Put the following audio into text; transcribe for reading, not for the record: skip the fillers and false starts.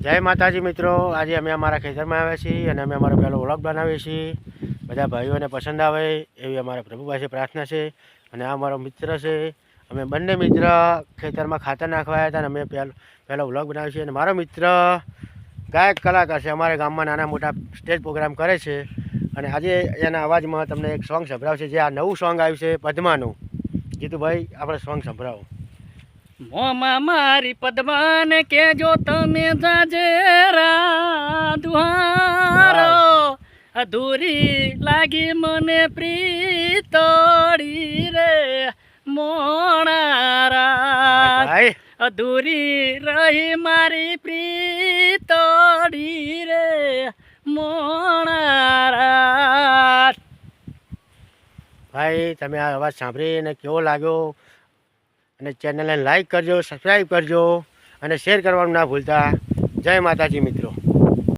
જય માતાજી મિત્રો, આજે અમે અમારા ખેતરમાં આવ્યા છીએ અને અમે અમારો પહેલો વ્લોગ બનાવીએ છીએ. બધા ભાઈઓને પસંદ આવે એવી અમારા પ્રભુ પાસે પ્રાર્થના છે. અને આ અમારો મિત્ર છે. અમે બંને મિત્ર ખેતરમાં ખાતર નાખવા આવ્યા હતા અને અમે પહેલો વ્લોગ બનાવીએ છીએ. અને મારો મિત્ર ગાયક કલાકાર છે, અમારા ગામમાં નાના મોટા સ્ટેજ પ્રોગ્રામ કરે છે. અને આજે એના અવાજમાં તમને એક સોંગ સંભળાવશે, જે આ નવું સોંગ આવ્યું છે પદ્માનું. જીતુભાઈ, આપણે સોંગ સંભળાવો. મોમાં મારી પદ્માને કેજો તમે જાજેરા દુહારો, અધૂરી લાગી મને પ્રીતોડી રે મોણારા, ભાઈ અધૂરી રહી મારી પ્રીતોડી રે મોણારા. ભાઈ, તમે આ અવાજ સાંભળીને કેવો લાગ્યો? અને ચેનલને લાઈક કરજો, સબસ્ક્રાઈબ કરજો અને શેર કરવાનું ના ભૂલતા. જય માતાજી મિત્રો.